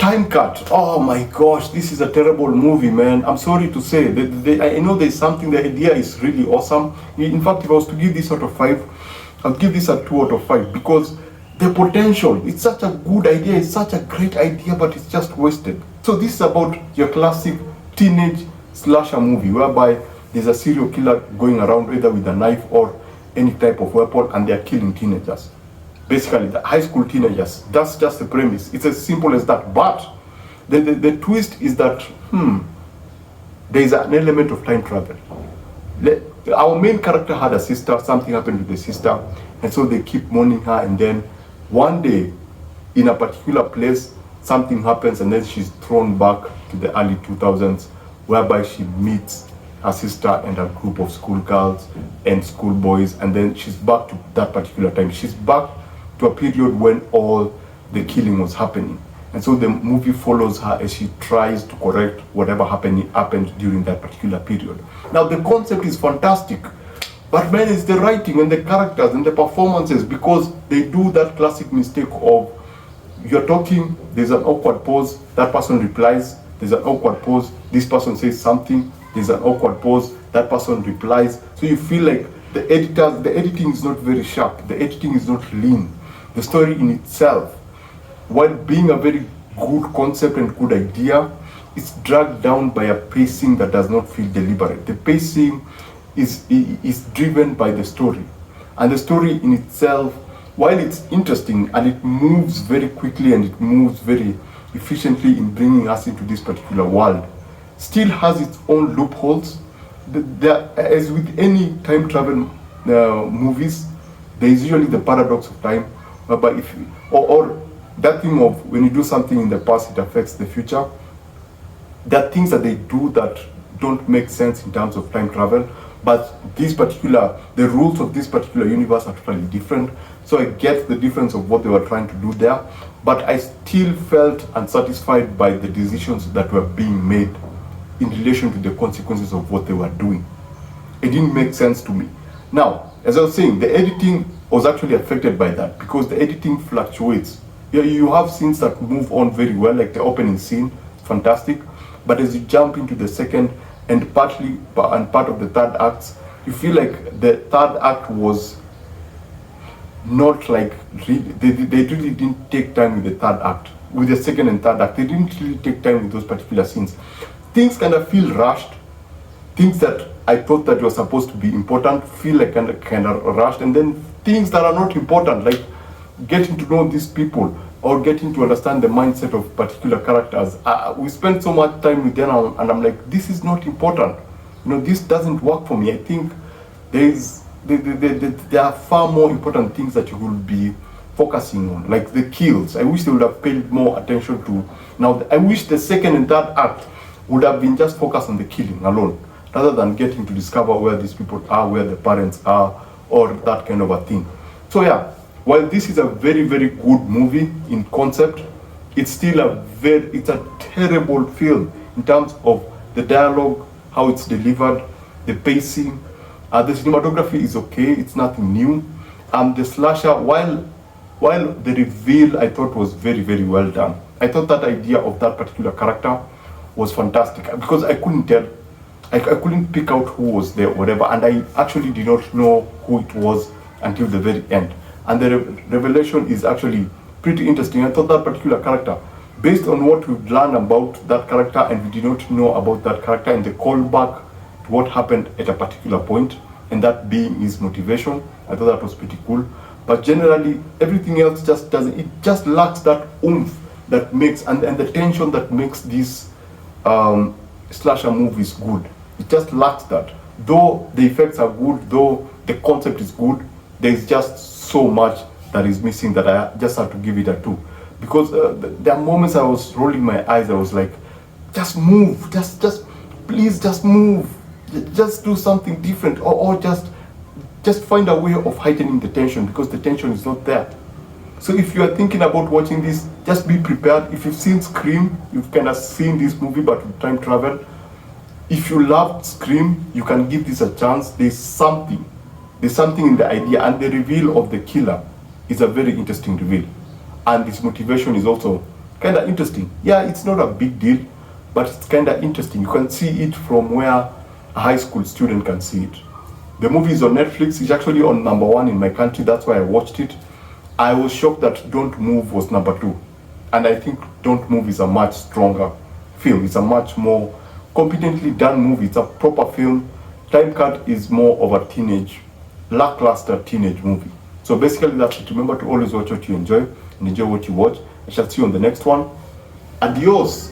Time Cut. Oh my gosh, this is a terrible movie, man. I'm sorry to say. I know there's something, the idea is really awesome. In fact, if I was to give this out of 5, I'll give this a 2 out of 5 because the potential, it's such a good idea, it's such a great idea, but it's just wasted. So this is about your classic teenage slasher movie whereby there's a serial killer going around either with a knife or any type of weapon and they're killing teenagers. Basically, the high school teenagers. That's just the premise. It's as simple as that. But the twist is that, there is an element of time travel. Our main character had a sister, something happened to the sister, and so they keep mourning her, and then one day, in a particular place, something happens, and then she's thrown back to the early 2000s, whereby she meets her sister and a group of schoolgirls and schoolboys, and then she's back to that particular time. She's back to a period when all the killing was happening. And so the movie follows her as she tries to correct whatever happened during that particular period. Now the concept is fantastic, but man, it's the writing and the characters and the performances, because they do that classic mistake of, you're talking, there's an awkward pause, that person replies, there's an awkward pause, this person says something, there's an awkward pause, that person replies. So you feel like the editing is not very sharp, the editing is not lean. The story in itself, while being a very good concept and good idea, it's dragged down by a pacing that does not feel deliberate. The pacing is driven by the story. And the story in itself, while it's interesting and it moves very quickly and it moves very efficiently in bringing us into this particular world, still has its own loopholes. As with any time travel movies, there is usually the paradox of time, but or that thing of when you do something in the past, it affects the future. There are things that they do that don't make sense in terms of time travel, but the rules of this particular universe are totally different. So I get the difference of what they were trying to do there, but I still felt unsatisfied by the decisions that were being made in relation to the consequences of what they were doing. It didn't make sense to me. Now, as I was saying, the editing was actually affected by that because the editing fluctuates. You have scenes that move on very well, like the opening scene, fantastic. But as you jump into the second and part of the third acts, you feel like the third act was not like they really didn't take time with the third act. With the second and third act, they didn't really take time with those particular scenes. Things kind of feel rushed. Things that I thought that were supposed to be important feel like kind of rushed, and then things that are not important, like getting to know these people or getting to understand the mindset of particular characters. We spend so much time with them, and I'm like, this is not important. This doesn't work for me. I think there are far more important things that you will be focusing on, like the kills. I wish they would have paid more attention to. Now, I wish the second and third act would have been just focused on the killing alone, rather than getting to discover where these people are, where the parents are, or that kind of a thing. So yeah, while this is a very, very good movie in concept, it's still it's a terrible film in terms of the dialogue, how it's delivered, the pacing. The cinematography is okay, it's nothing new. The slasher, while the reveal I thought was very, very well done. I thought that idea of that particular character was fantastic because I couldn't tell. I couldn't pick out who was there or whatever, and I actually did not know who it was until the very end. And the revelation is actually pretty interesting. I thought that particular character, based on what we've learned about that character and we did not know about that character, and the callback to what happened at a particular point, and that being his motivation, I thought that was pretty cool. But generally, everything else just doesn't, it just lacks that oomph that makes, and the tension that makes these slasher movies good. It just lacks that. Though the effects are good, though the concept is good, there's just so much that is missing that I just have to give it a 2. Because there are moments I was rolling my eyes, I was like, just move, please just move, just do something different, or just find a way of heightening the tension, because the tension is not there. So if you are thinking about watching this, just be prepared. If you've seen Scream, you've kind of seen this movie but with time travel. If you loved Scream, you can give this a chance. There's something in the idea, and the reveal of the killer is a very interesting reveal, and his motivation is also kind of interesting. Yeah, it's not a big deal, but it's kind of interesting. You can see it from where a high school student can see it. The movie is on Netflix. It's actually on #1 in my country. That's why I watched it. I was shocked that Don't Move was #2. And I think Don't Move is a much stronger film. It's a much more competently done movie. It's a proper film. Time Cut is more of a lackluster teenage movie. So basically that's it. Remember to always watch what you enjoy and enjoy what you watch. I shall see you on the next one. Adios.